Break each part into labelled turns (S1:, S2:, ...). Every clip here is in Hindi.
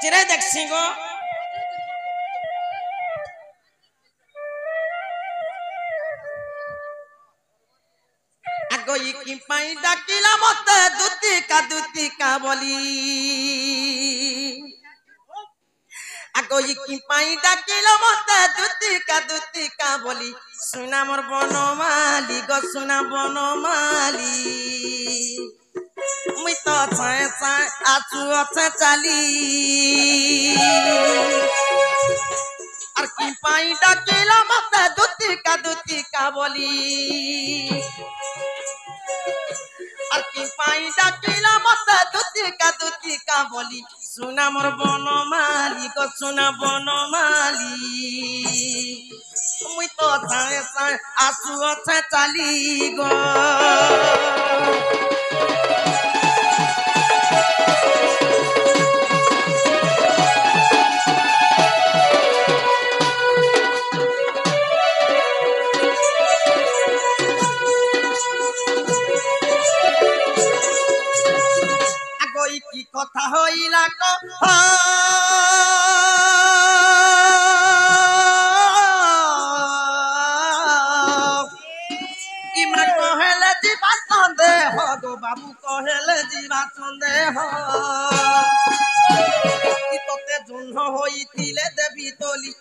S1: চিরে দেখছি গো আগই কি পাই ডাকিলা মতে দুতিকা বলি আগই কি পাই ডাকিলা মতে দুতিকা বলি সুনা মোর বনমালি গো সুনা বনমালি মুই তো চায় চায় আছু আছে চালি আর কি পাই ডাকিলা মতে দুতিকা বলি আর কি পাই ডাকিলা মতে দুতিকা বলি সুনা মোর বনমালি গো সুনা বনমালি মুই তো চায় চায় আছু আছে চালি গো কি কথা হইলা ইমরা কহেলে জীবা সন্দেহ গো বাবু কহেলে জীবা সন্দেহ তোতে জন্ম হইতিলে দেবী তলি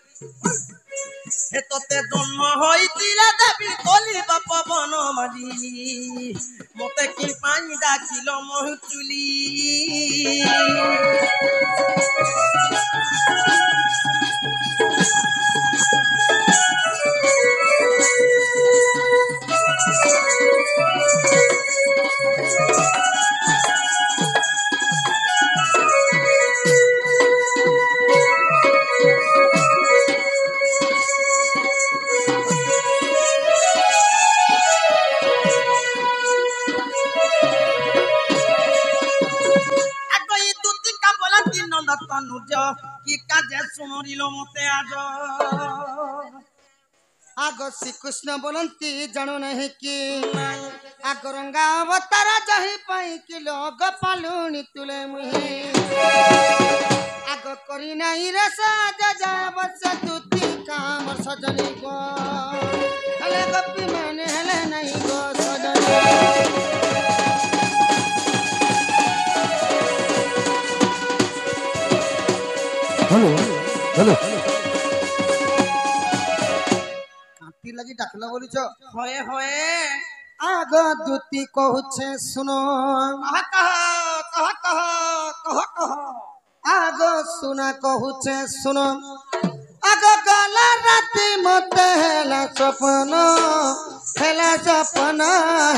S1: তোতে জন্ম হইতিলে দেবী তলি বাপ বনমালি মতে কি পাই ডাকিল মহুচুলি কি কাজে শুনিল মতে আগ শ্রীকৃষ্ণ বলন্তি জাণু নাহি কি আগ রঙ্গা অবতার যাহি পাই কিল গোপালুনি তুলে মুহি আগ করি নাই রে সাজ যাবস তুতি কাম সজনি গো হেলে গোপী মানে হেলে নাই গো সজনি
S2: हेलो हेलो
S1: कांती लगी डाकला बोलिछ होए होए आग दुती कहूछे सुनो कह आग सुना कहूछे सुनो आग गला राती मते हेला सपन हेला सपन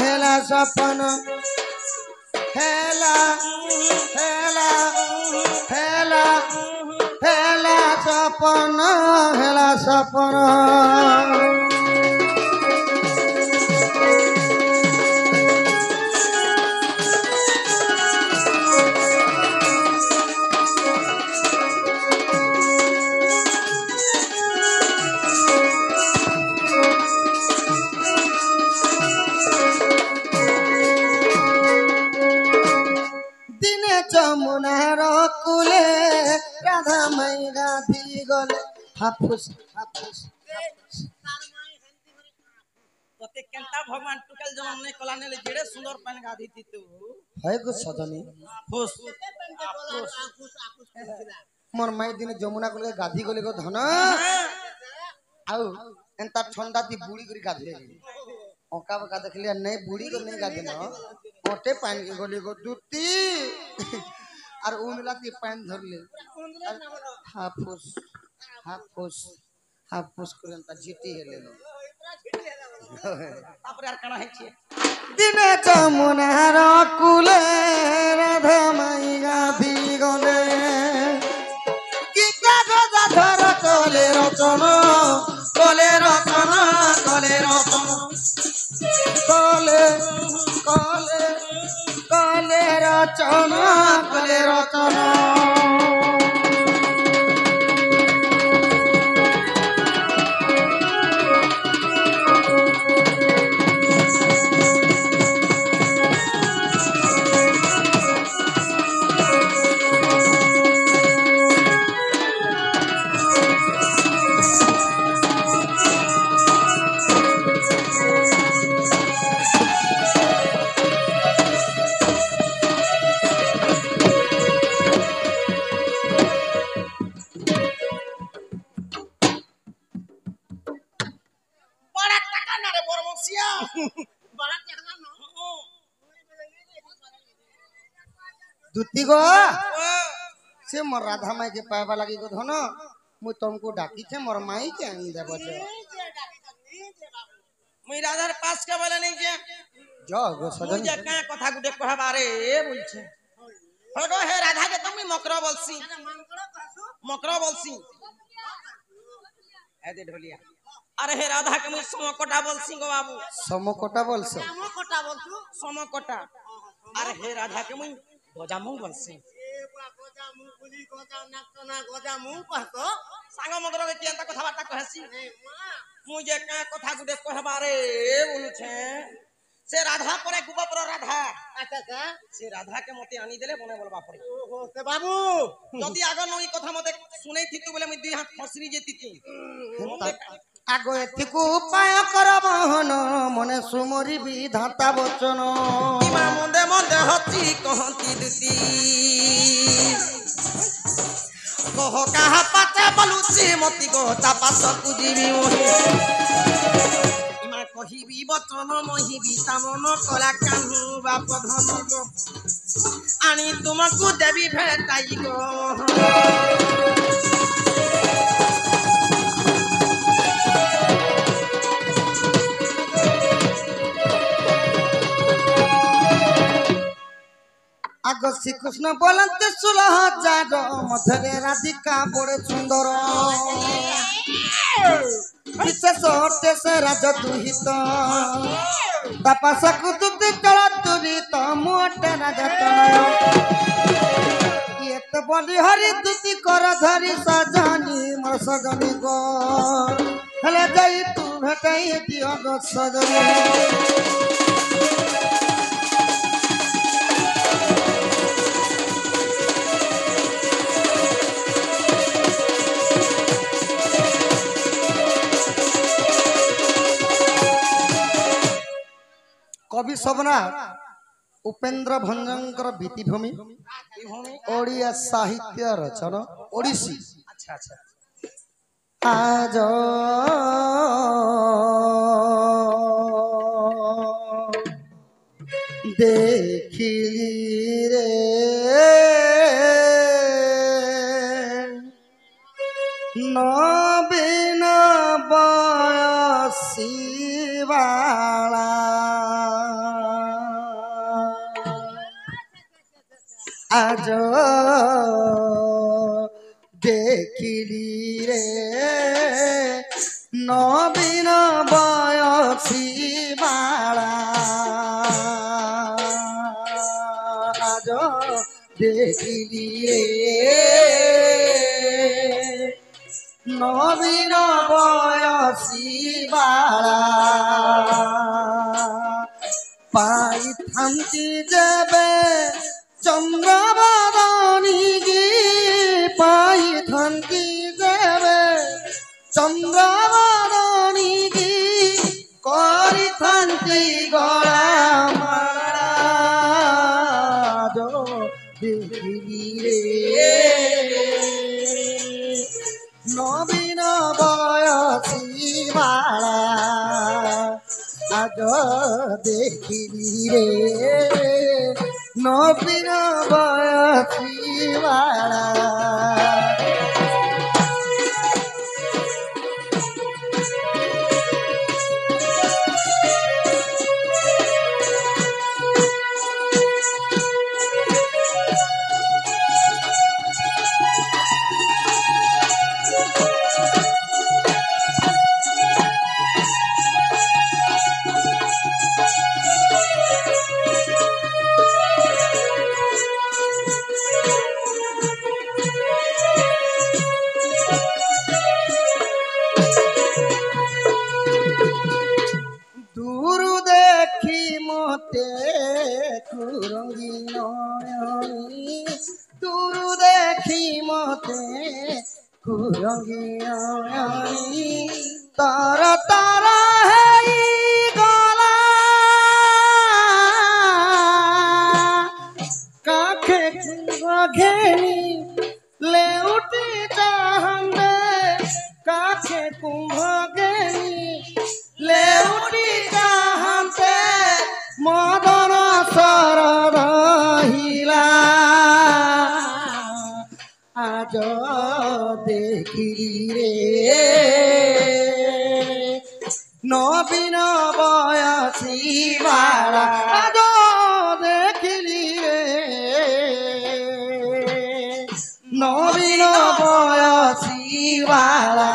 S1: हेला सपन हेला हेला हेला हेला सपन हेला सपन दिने जमुनार कूले राधा माई गाधी गले हाफुस हाफुस तते केंता भगवान टुकल जन्म ने कला ने जेड़े सुंदर पानी गाधी थी तू है गो सजनी हाफुस मोर माई दिने जमुना कूले गाधी गले गो धन आउ एंता ठंडा दी बुड़ी करी गाधी ओका बका देखलिया नहीं बुड़ी को नहीं गाधी न ओटे पानी गले गो दूती আর ও মিলাতে পান ধরলে হাফুস হাফুস হাফুস করেন তা জিটি হেলে তারপরে আর কানা হইছে দিনে যমুনার কূলে রাধা মাই গাধি গলে কি কাগজ ধর কলে রচনা কলে রচনা কলে রচনা কলে কলে কলে রচনা কলে রচনা
S3: बसिया
S1: दुती गो से मोर राधा माई के पाइबा लगी गो धन मु तुमको डाकी थे मोर माई के आनी देब
S3: मुई राधार पास के बोले नहीं जे
S1: जो गो
S3: मुई
S1: सजन
S3: जे का कथा गुडे कहबारे बोलछे हगो हे राधा के तुम मकरो बोलसी मकरो बोलसी ए दे ढोलिया अरे हे राधा के मुई समकोटा बोलसी गो बाबू
S1: समकोटा बोलसो
S3: समकोटा अरे हे राधा के मुई गजामु बोलसी सांग मगर के केंता कथा बार्ता कहसी मु जे का कथा गुडे कहबारे बोलुछे से राधा परे गुबपर राधा
S4: अच्छा
S3: से राधा के मते आनी देले बने बोलबा परे
S4: ओहो से बाबू
S3: जदी आगर नई कथा मते सुनै थी तू बोले मैं दुई हाथ फसरी जेती थी
S1: आगो एतिको उपाय कर बहन मने सुमरी विधाता वचन
S3: इमा मुंदे मुंदे हची कहंती दुती कह कहा पाते बलुची मती गो तापास कुजीबी मोहि इमा कहिबी वचन महिबी तामन कला कान्हु बाप धन गो आनी तुमको देवी भेटाई गो
S1: आगो श्री कृष्ण बोलते 16,000 मधुरे राधिका बड़े सुंदर विशेष होते से राज दुहित तपस कुतुति चल तुरित मोटे राजा तनय ये तो बलि हरि दुति कर धरि सजनी मोर सजनी गो हेले जाई तू भेटाई दियो गो सजनी कवि सम्राट उपेन्द्र भंजंकर बीतिभूमि ओडिया साहित्य रचना ओडिसी
S3: अच्छा अच्छा
S1: आज देखिली रे नवीन बयसी वाला आज देखिली रे नवीन बयसी बाला आज देखिली रे नवीन बयसी बाला पाई थांती जेबे चंद्रबारानी गी पाई थांती जेबे चंद्रबारानी गी करी थांती गला मारा जो देखिली रे नवीन बयसी बाला आज देखिली रे नवीन बयसी वाला दूर देखी मोते कुरंगी नयनी दूर देखी मोते कुरंगी नयनी तार तारा है गला काखे घेनी ले उठी चाहंदे काखे कुंभ घेनी ले उठी ଦେଖିଲି ରେ নবীন বয়সী বালা আজ দেখিলি রে নবীন বয়সী বালা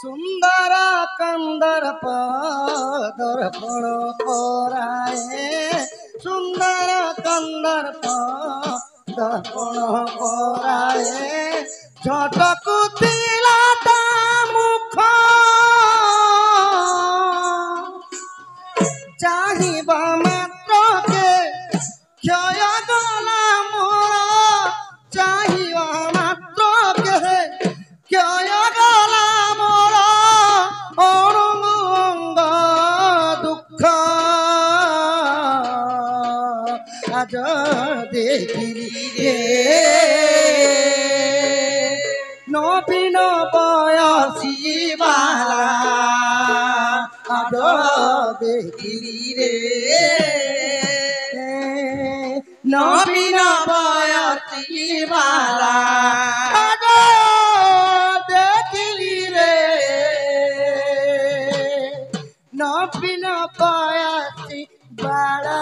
S1: সুন্দর কন্দর পদর্পণ করায়ে সুন্দর কন্দর পদর্পণ করায়ে ঝটকু দিলা তা মুখ চাহিবা মাত্রকে ক্ষয় গলা মোর চাহিবা মাত্রকে ক্ষয় গলা মোর অঙ্গ দুঃখ আজ দেখিলি রে নবীন বয়সী বালা আজ দেখিলি রে নবীন বয়সী বালা আজ দেখিলি রে নবীন বয়সী বালা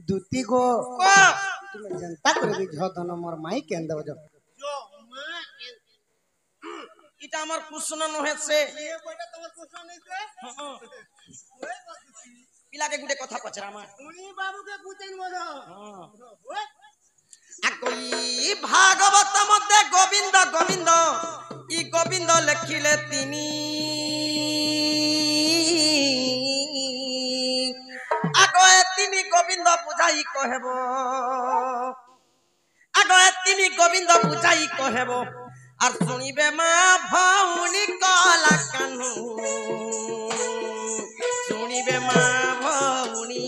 S1: দুতি গো তুমি চিন্তা করবি ঝদন মোর মাই কেন দেব
S3: এটা আমার প্রশ্ন নহেছে পিলাকে গুটে কথা পচরা আমার
S4: উনি বাবুকে গুতেন বলো
S3: আকই ভাগবত মধ্যে গোবিন্দ গোবিন্দ ই গোবিন্দ লেখিলে তিনি আগয়ে তিনি গোবিন্দ বুঝাই কহেব আগয়ে তিনি গোবিন্দ বুঝাই কহেব আর শুনিবে মা ভৌনি কলা কানু শুনিবে মা ভৌনি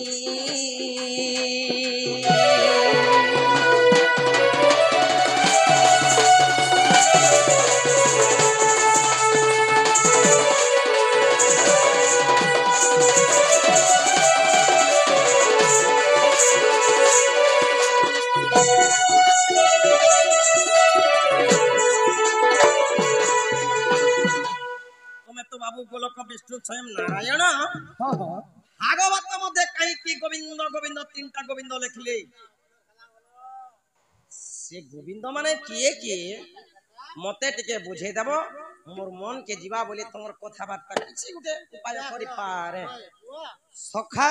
S3: বাবু গোলক বিষ্ণু স্বয়ং নারায়ণ ভাগবত মধ্যে কাইকি গোবিন্দ গোবিন্দ তিনটা গোবিন্দ লেখিলে সে গোবিন্দ মানে কিয়ে কিয়ে মতে টিকে বুঝে দেব মোর মন কে ଯିବା বলে তোমার কথাবার্তা কিছু গুটে উপায় করি পারে
S1: সখা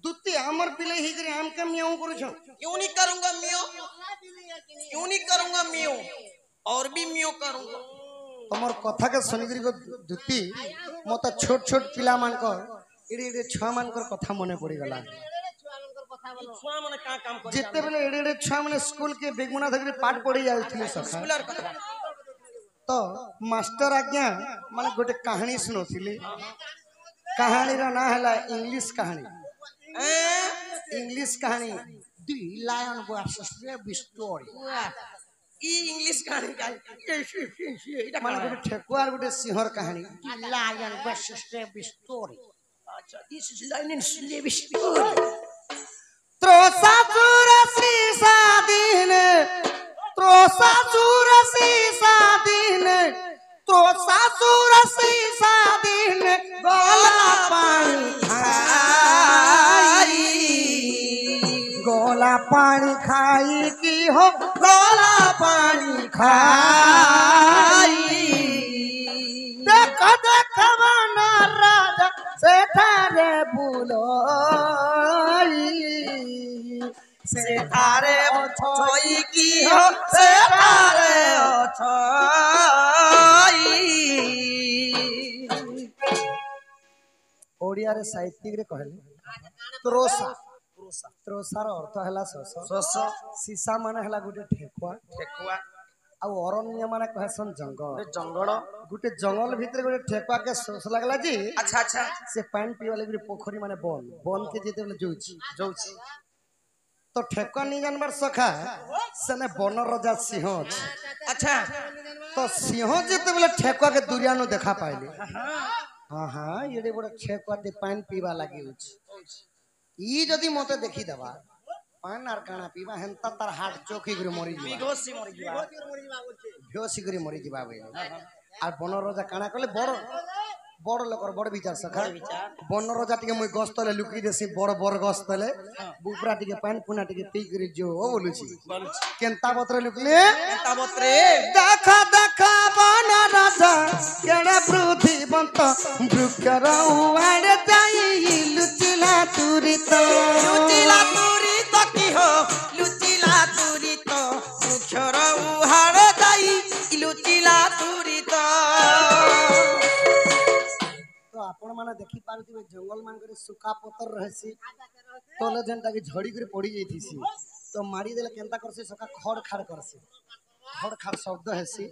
S1: দুতি আমার পিলে হি করে আম কে মিয়াও করছ
S3: क्यों नहीं करूंगा मियो क्यों नहीं करूंगा मियो और भी मियो करूंगा
S1: তোমার কথা কে শুনি করি দুতি মত ছোট ছোট পিলা মানকর এড়ে এড়ে ছুয়া মানকর কথা মনে পড়ি গলা
S3: छुआ माने का काम कर
S1: যেতে বেলে এড়ে এড়ে ছুয়া মানে স্কুল কে বেগুনা ধরি পাঠ পড়ি যাউথিলে সখা
S3: स्कूलर কথা
S1: তো মাস্টার আজ্ঞা মানে গোটে কাহিনী শুনৌଥିଲି কাহিনীর না হলা ইংলিশ কাহিনী ইংলিশ কাহিনী দি লায়ন ভার্সেস রেব স্টোরি
S3: ଇ ଇଂଲିଶ କାହାଣୀ କାହିଁ ଏଇଟା
S1: ମାନେ
S3: ମାନେ
S1: ଗୋଟେ ଠେକୁଆ আর ଗୋଟେ ସିଂହର କାହାଣୀ
S4: Lion versus Baby story.
S3: আচ্ছা this is line in slave story
S1: ত্রোসা চুরাসি সাদিনে ত্রোসা চুরাসি সাদিনে ত্রোসা চুরাসি সাদিনে গলা পানি খাই গলা পানি খাই কি হো গলা পানি খাই দেখ দেখ বানা রাজা সেঠারে বুলই
S3: সেঠারে অছই কি হো সেঠারে অছই
S1: ওড়িয়ারে সাহিত্যিকরে কহিলে ত্রোসা ত্রোসার অর্ଥ ହେଲା ଶସ
S3: ଶସ
S1: ସୀସା ମାନେ ହେଲା ଗୋଟେ ଠେକୁଆ
S3: ଠେକୁଆ
S1: ଆଉ ଅରଣ୍ୟ ମାନେ କହେସନ୍ ଜଙ୍ଗଲ
S3: ଜଙ୍ଗଲ
S1: ଗୋଟେ ଜଙ୍ଗଲ ଭିତରେ ଗୋଟେ ଠେକୁଆ କେ ଶୋଷ ଲାଗଲା ଯେ
S3: ଆଚ୍ଛା ଆଚ୍ଛା
S1: ସେ ପାଣି ପିଇବା ଲାଗି ଗୋଟେ ପୋଖରୀ ମାନେ ବନ କେ ଯେତେବେଳେ ଯାଉଛି
S3: ଯାଉଛି
S1: ତ ଠେକୁଆ ନି ଜାନବାର ସଖା ସେନେ ବନ ରଜା ସିଂହ ଅଛି
S3: ଆଚ୍ଛା
S1: ତ ସିଂହ ଯେତେବେଳେ ଠେକୁଆ କେ ଦୁରିଆନୁ ଦେଖା ପାଇଲେ ହଁ ହଁ ଏଡେ ବଡ ଠେକୁଆ ତେ ପାଣି ପିଇବା ଲାଗି ଅଛି ଇ ଯଦି ମତେ ଦେଖି ଦେବା ପାଣି ଆର କାଣା ପିଇବା ହେନ୍ତା ତାର ହାଟ ଚୋକି କରି ମରି ଯିବା
S3: ବିଘୋଷି ମରିଯିବା
S1: ବେହୋସି କରି ମରି ଯିବା ବୋଇଲେ আর বন রজা কাଣା কলে বড় বড় লোকর বড় বিচার সখা বন রজা টিকে মুই গছ তলে লুকি দেছি বড় বড় গছ তলে বুপরা টিকে পান পুনা টিকে পি করে যো বলুছি কেনতা বত্রে লুকলে
S3: তাবত্রে
S1: দেখা দেখা বন রাজা কেড়ে পৃথিবন্ত বৃক্ষর উড়ে যাই লুচিলা তুরিত
S3: লুচিলা তুরিত কি হো লুচিলা তুরিত মুখর উহাড়ে যাই লুচিলা তুরিত
S1: তো আপন মানে দেখি পারুথিবে জঙ্গল মানকরে সুকা পতর রহেছি তলে যেনটা কি ঝড়ি করে পড়ি যাইতিছি তো মারি দেলে কেনতা করছে সকা খড় খাড় করছে খড় খাড় শব্দ হেছি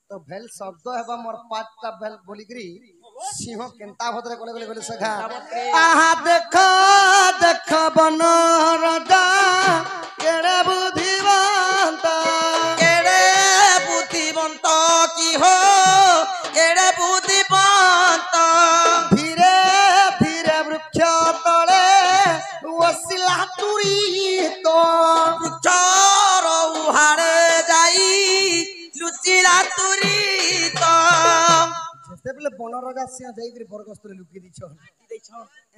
S1: তো ভেল শব্দ হেবা মোর পাঁচটা ভেল বলিকরি সিংহ কেনতা ভদ্রে কলে গলে গলে সখা আহা দেখ দেখ বন রাজা কেড়ে বুদ্ধিবন্ত
S3: কেড়ে বুদ্ধিবন্ত কি হো কেড়ে বুদ্ধিবন্ত
S1: ধীরে ধীরে বৃক্ষ তলে বসিলা তুরি তো
S3: চর উহাড়ে যাই লুচিলা তুরিত
S1: যেতেবেলে বন রাজা সিংহ যাইকরি বরগস্তরে লুকি দিছ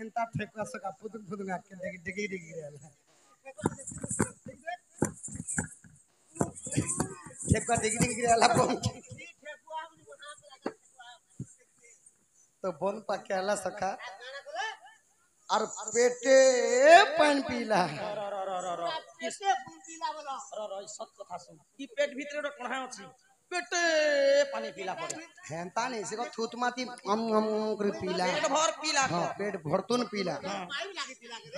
S1: এন্তা ঠেকুয়া সকা ফুদুক ফুদুক আকে দেখি দেখি দেখি গেলা ঠেকুয়া দেখি দেখি গেলা বন তো বন পাকে আলা সকা আর পেটে পানি পিলা
S3: সত কথা শুন ই পেট ভিতরে একটা কণা আছে পেটে পানি পিলা পড়ে
S1: হেনতা নেই সে থুত মাতি অম অম করে পিলা
S3: পেট ভর পিলা
S1: हाँ पेट भरतुन पीला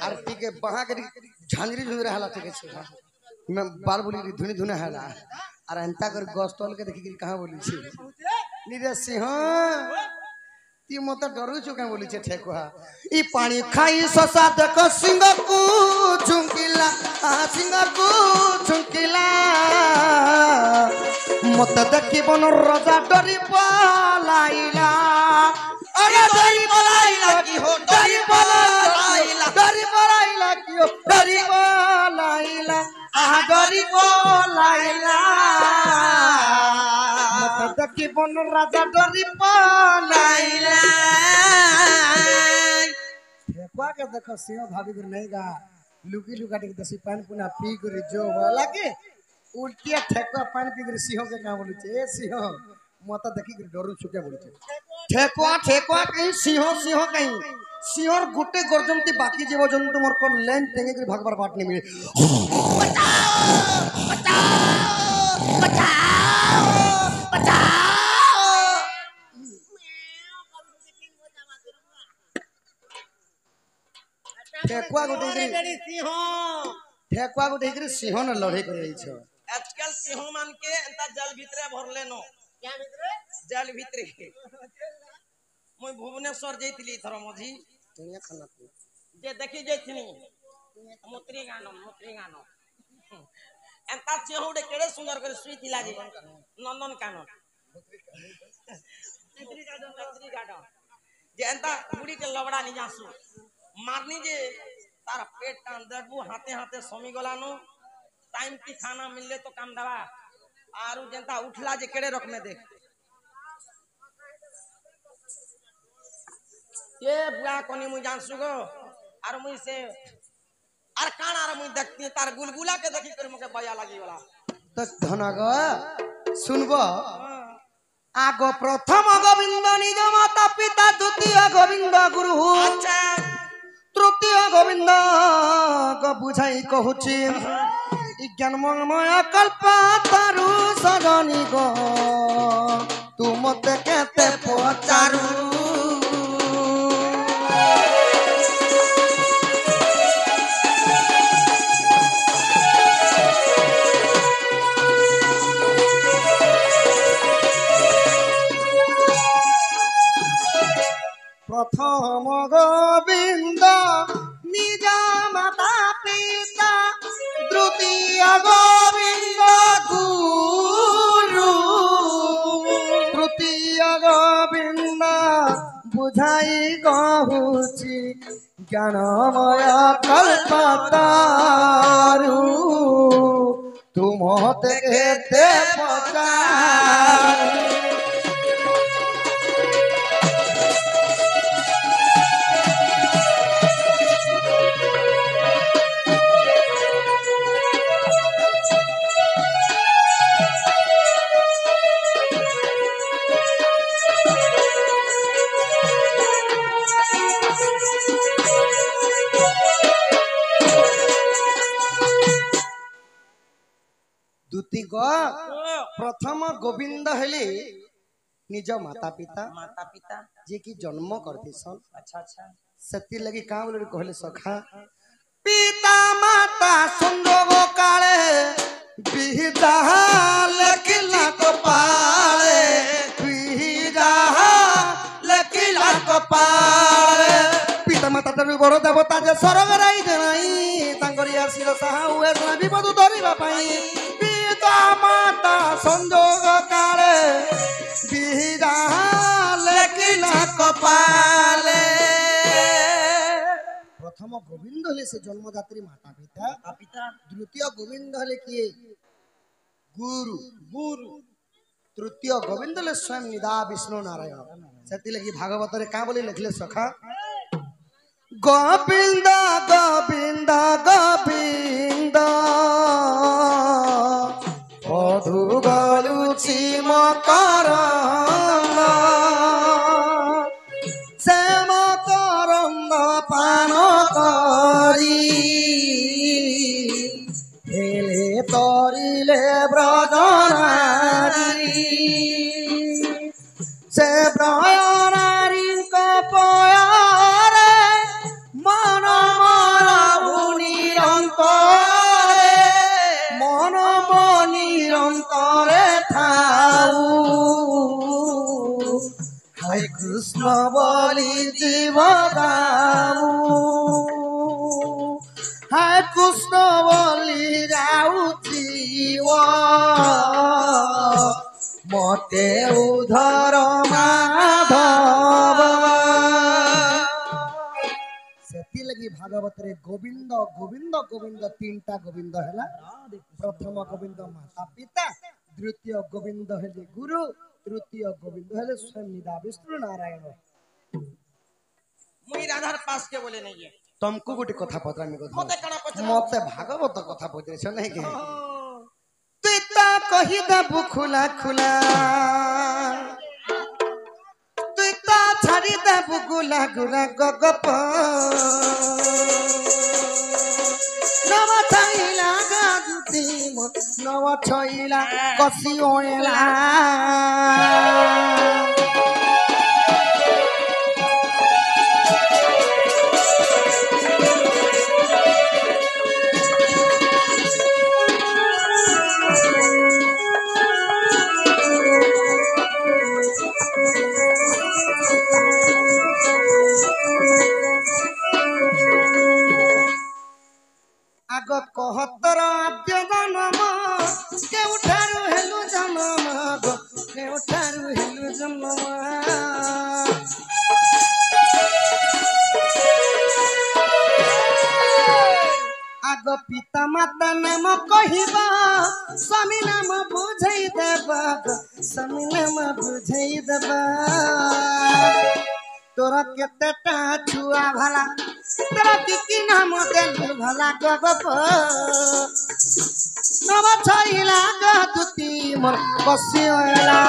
S1: और टीके बहा के झांझरी झुंझरे हला ठीक है मैं बाल बोली धुनी धुने हला और अंता कर गोस्तोल के देखि कहां बोली छी निरे सिंह ती मत डरू छु के बोली छे ठेकुआ ई पानी खाई ससा देख सिंह को झुंकिला सिंह को झुंकिला मत देखि बन राजा डरी पलाइला अरे डरी पलाइला की हो डरी पलाइला की हो डरी पलाइला आहा डरी पलाइला मत देखि बन राजा डरी पलाइला ठेकुआ के देखो सिंह भाभी कर नहीं गा लुकी लुका टिक दसी पानी पुना पी कर जो लागे उल्टिया ठेकुआ पानी पी कर सिंह के का बोलु छे ए सिंह मत देखि कर डरू छुके बोलु छे ठेकुआ ठेकुआ कहीं सिंह सिंह कहीं सिंहर गुटे गर्जनती बाकी जीव जंतु मोर कोन लेन टेंगे कर भागबार बाट नहीं मिले ठेकुआ गुटे कर सिंह न लड़े कर छ
S3: आजकल सिंह मान के एंता जल भितरे भरले नो
S4: क्या मित्र?
S3: जल भितरे मुई भुवनेश्वर जैतिली थर मझी
S1: दुनिया खाना
S3: जे देखि जैथिनी मुत्री गानो एंता चेहुडे केड़े सुंदर करे सुई थिला जे नंदन कानन तितरी गार्डन जे एंता बुढ़ी के लबड़ा नि जासु मारनी जे तार पेट टान देखबू हाथे हाथे समी गलानु टाइम की खाना मिलले तो काम दवा आरु जनता उठला जे केड़े रख में देख ये बुआ कोनी मुई जानसु गो आर मुई से आर कान आर मुई देखती तार गुलगुला के देखी कर मके बया लागी वाला
S1: तो धनग सुनबो आगो प्रथम गोविंद निज माता पिता द्वितीय गोविंद गुरु
S3: अच्छा
S1: तृतीय गोविंद को बुझाई कहूची ज्ञानमय कल्पतारु सजनी गो तू मते केते पचारू प्रथम गोविंद निज माता पिता तृतीय गोविंद गुरु तृतीय गोविंद बुझाई कहूची ज्ञानमय कल्पतारु तुम केते पचारू द्वितीय प्रथम गोविंद हेले निज माता पिता जे की जन्म करती सन
S3: अच्छा अच्छा
S1: सती लगी का बोले कहले सखा पिता माता संजोग काले बिहिता लकिला को पाले बिहिता लकिला को पाले पिता माता तबे बड़ देवता जे स्वर्ग राई देनाई तांगरी आसीर साहा हुए विपद धरिबा पाई माता संजोग काले बिहिरा लेकिला कपाले प्रथम गोविंद हले से जन्मदात्री माता पिता द्वितीय गोविंद हले किए गुरु तृतीय गोविंद हले स्वयं निदा विष्णु नारायण सेति लगी भागवत रे का बोले लिखले सखा गोविंद गोविंद गोविंद मधु गलुची मकरंद से मकरंद पान करी हेले तरिले ब्रजनारी से ब्रजनारी कपयारे मन मरा निरंतरे मन निरंतरे थाऊ हाय कृष्ण बोली जीव गाऊ हाय कृष्ण बोली जाऊ जीव मते उधर माधव सेती लगी भागवत रे गोविंद गोविंद गोविंद तीनटा गोविंद हैला प्रथम गोविंद माता पिता द्वितीय गोविंद हेले गुरु तृतीय गोविंद हेले स्वयं निदा विष्णु नारायण
S3: मुई राधार पास के बोले नहीं है
S1: तुमको गोटे कथा पत्रामी को
S3: मते कणा पछ
S1: मते भागवत कथा पत्रे छ नहीं के तुता कहि दबु खुला खुला तुता छाड़ी दबु गुला गुला गगप नव छैला गाजुती नव छैला कसी ओएला आग कहतर आद्य जन्म କେଉଁଠାରୁ ହେଲୁ ଜନ୍ମ ଗୋ କେଉଁଠାରୁ ହେଲୁ ଜନ୍ମ ଆଗ ପିତା ମାତା ନାମ କହିବ ସ୍ୱାମୀ ନାମ ବୁଝେଇ ଦେବ ସ୍ୱାମୀ ନାମ ବୁଝେଇ ଦେବ ତୋର କେତେଟା ଛୁଆ ଭଲା ତୋର କି ନାମ ଦେଲୁ ଭଲା ଗପ ନବ ଛଇଲା ଗତୁତି ମୋର ବସିଲା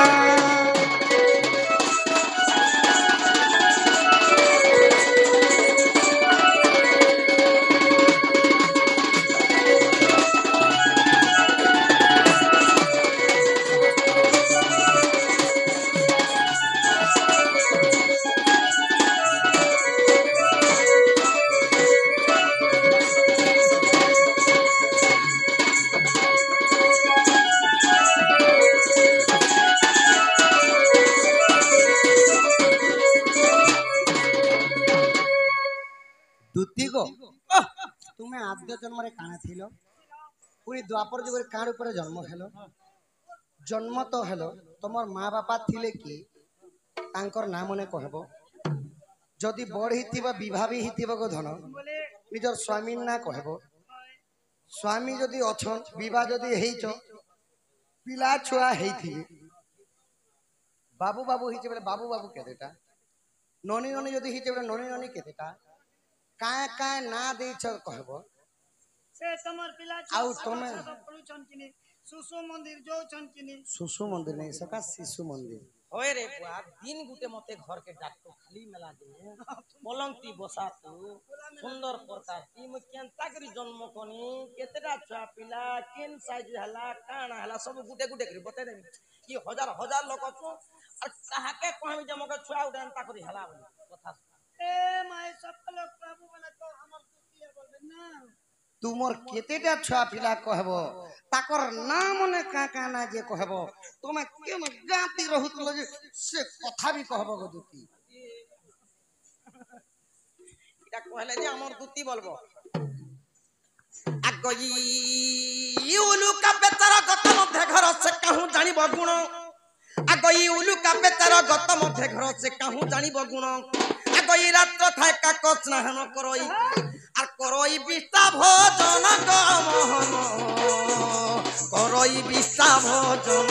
S1: तुम्हें आद्य जन्म रे काना थिलो पुनी द्वापर जुग रे काण ऊपर जन्म हेलो जन्म तो हेलो तमर माँ बापा थिले कि तांकर नाम ने कहबो जदि बड़ हितिबा विवाह भी हितिबा को धन निजर स्वामी ना कहबो स्वामी जदि अछन विवाह जदि हेइछ पिला छुआ हेइथिबे बाबू बाबू हिचे बेले बाबू बाबू केतेटा ननी ननी जदि हिचे बेले ननी ननी केतेटा काय ना देछ कहबो
S5: से तमर पिला
S1: आउ तमे
S5: पळुछन किनी सुसु मंदिर जो छन किनी
S1: सुसु मंदिर नहीं सका शिशु मंदिर
S3: होय रे बुआ दिन गुटे मते घर के डाक्टर खाली मेला दे पलंगती बसातु सुंदर प्रकार ती म केनता करी जन्म कोनी केतेटा छुआ पिला केन साइज हला काना हला सब गुटे गुटे करी बते दे कि हजार हजार लोक छु और कहा के कहबी जे मके छुआ उडान ता करी हला कथा
S5: ए माय सब लोग प्रभु बोले तो हमर दुतिया बोलबे ना
S1: तुमर केतेटा छुआ पिला कहबो ताकर नाम ने का ना जे कहबो तुमे केम गाती रहुतलो जे से कथा भी कहबो गो दुती
S3: इटा कहले जे हमर दुती बोलबो आगई उलुका बेचारा गत मध्य घर से कहूं जानिबो गुण आगई उलुका बेचारा गत मध्य घर से कहूं जानिबो गुण आगई रात थाय का स्नान करई আর করই বিষ্টা ভোজন গমহন করই বিষ্টা ভোজন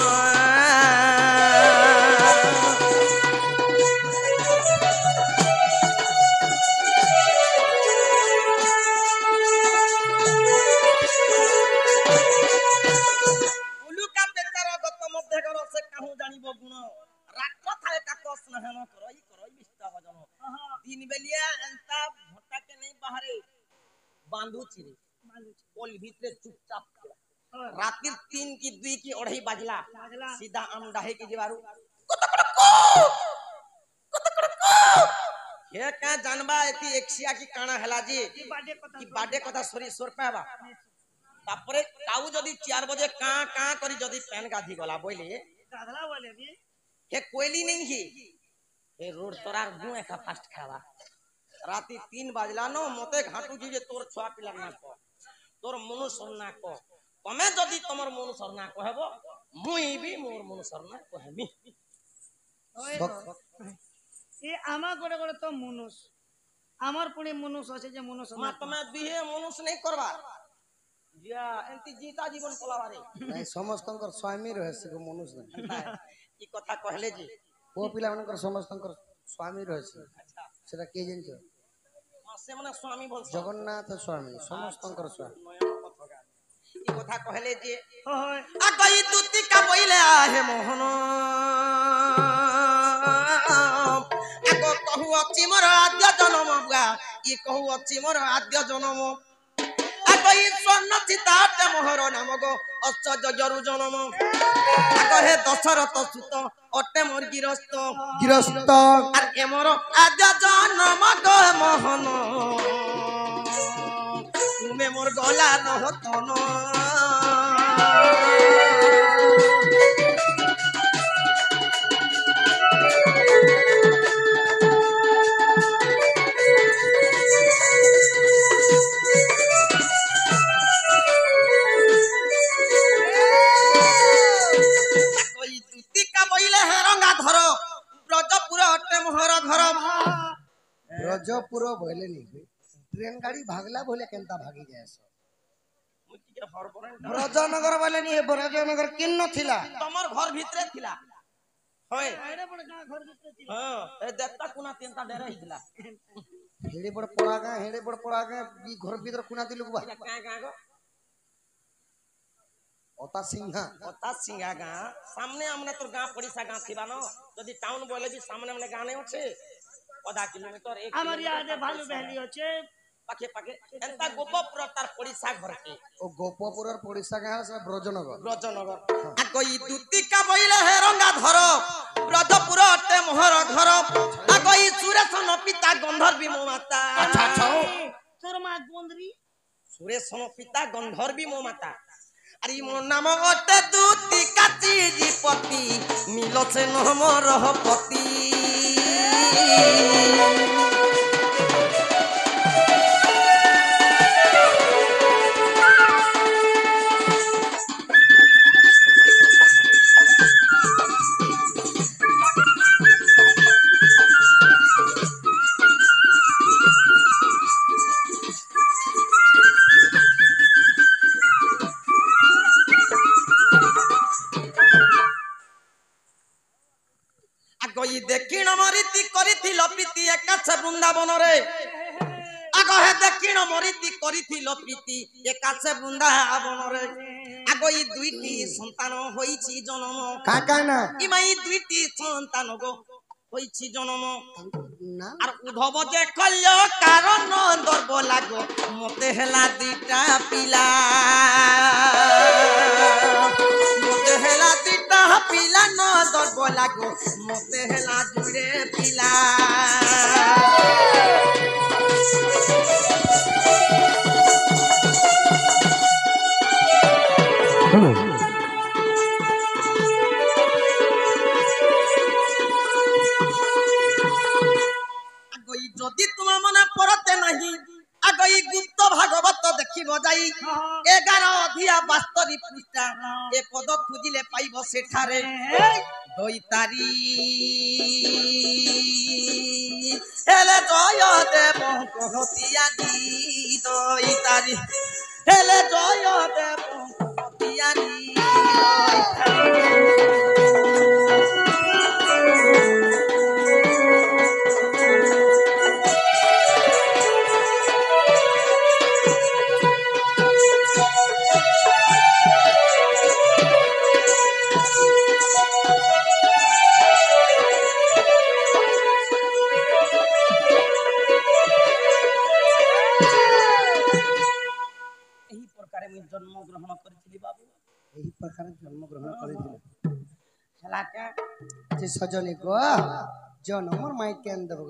S3: উলুকা বেচারা গত মধ্যে ঘর সে কাহু জানিব গুণ রাত থায় কাক স্নান করই করই বিষ্টা ভোজন দিন বেলিয়া এন্তা ভটাকে নেই বাহারে बांधु चिरे ओल भीतर चुपचाप रात 3 की 2 की 2:30 बजला सीधा आम डाहे के जीवारू ये का जानबा एती एकसिया की काना हला जी की बाडे कथा सरी सोर पाबा तापरे काऊ जदी 4 बजे का करी जदी पैन गाधी गला बोले
S5: गाधला बोले भी
S3: हे कोयली नहीं ही ए रोड तोरार गु एका फास्ट खावा राती 3 बजला नो मते घाटू जी जे तोर छुआ पिला ना को तोर मनु सरना को तमे जदी तमर मनु सरना कहबो मुई भी मोर मनु सरना कहबी
S5: ए आमा गोडे गोडे तो मनुष आमर पुणी मनुष আছে যে মনুষ
S3: মা তমে দিহে মনুষ নাই করবা জিয়া এন্তি जीता जीवन পলাবারে
S1: নাই সমস্তଙ୍କର স্বামী রহস্য को मनुष्य নাই
S3: কি কথা কহলে জি
S1: ओ पिला मनकर समस्तଙ୍କର स्वामी रहस्य
S3: अच्छा
S1: सेटा के जंचो
S3: मासे माने स्वामी बोल
S1: जगन्नाथ स्वामी समस्तଙ୍କର स्वामी
S3: ई কথা কহলে জি
S5: হয়
S3: আগই তুতি কা বইলে আহে মোহন আগো कहू अछि मोर आद्य जन्म बुआ ई कहू अछि मोर आद्य जन्म আগই स्वर्ण चिताते मोहर नाम गो अश्चर्य जरु जन्म आग हे दशरथ सुत अटे मोर
S1: गिरस्त
S3: আর এমর আদ্য জন্ম গো মোহন তুমি মোর গলা নহতন
S1: ट्रेन गाड़ी भागला बोले केनता भागी जाए सो
S3: ମୁଁ ଟିକେ ହରବରେଣ୍ଟ
S1: ब्रजनगर वाले नहीं ब्रजनगर किन्न थिला
S3: ତମର ଘର ଭିତରେ ଥିଲା ହଏ
S5: ଏଡେ ବଡ ଗାଁ ଘର ଭିତରେ ଥିଲା।
S3: ହଁ ଏ ଦେବତା କୁନା ତିନଟା ଡେରା ହେଇଥିଲା
S1: हेड़े बड़ पड़ा गए ई घर भीतर कुना दिलु बा
S3: ଏଇଟା କାଁ ଗାଁ ଗो
S1: ओता सिंहा
S3: ଅତା ସିଙ୍ଗା ଗାଁ ସାମନେ ଆମନେ ତୋର ଗାଁ ପଡିଶା ଗାଁ ଥିବା ন ଯଦି ଟାଉନ ବୋଇଲେ ବି ସାମନେ ଆମନେ ଗାଁ ନାହିଁ ଅଛି ଅଧା କିଲୋମିଟର 1
S5: আমার ইয়াদে ভালো ভ্যালি আছে।
S3: ପାଖେ ପାଖେ ଏନ୍ତା ଗୋପପୁର ତାର ପଡିଶା ଘରକେ
S1: ओ गोपपुर पड़िसा गाँ से ब्रजनगर
S3: ବ୍ରଜନଗର ଆଗଇ ଦୁତିକା ବଇଲେ ହେ ରଙ୍ଗା ଧର ବ୍ରଜପୁର ଅଟେ ମୋହର ଘର ଆଗଇ ସୁରେଶନ ପିତା ଗନ୍ଧର୍ବୀ ମୋ ମାତା
S5: তোর মা গন্দ্রি
S3: ସୁରେଶନ ପିତା ଗନ୍ଧର୍ବୀ ମୋ ମାତା আরে ମୋ নাম অটে দুতিকা চিজিপতি মিলছে নহমর পতি আগই দেখিণ মরিতি করিছিল প্রীতি একাছে বৃন্দাবনরে আগ হে দেখিণ মরিতি করিছিল প্রীতি একাছে বৃন্দাবনরে আগই দুইটি সন্তান হইছি জনম
S1: काका ना
S3: ইমাই দুইটি সন্তান গো হইছি জনম
S1: ना
S3: আর উদ্ধব যে কল্য কারণ দর্ব লাগো মতে হেলা দুইটা পিলা মতে হেলা দুইটা পিলা ন দর্ব লাগো মতে হেলা জুড়ে পিলা
S2: হ্যালো
S3: আগই যদি তোমার মনে পড়তে নাহি আগই গুপ্ত ভাগবত দেখিব যাই 11 অধিয়া 72 পৃষ্ঠা এ পদ খুঁজিলে পাইব সেঠারে দৈতারি হেলে জয় দেব কহতিয়া দি দৈতারি হেলে জয় দেব কহতিয়া দি ଏହି ପ୍ରକାରେ ମୁଁ ଜନ୍ମ ଗ୍ରହଣ କରିଥିଲି ବାବୁ
S1: यही प्रकार जन्म ग्रहण करिथिले
S3: ହେଲା କା
S1: जे सजनी को जन्म माई केन देबो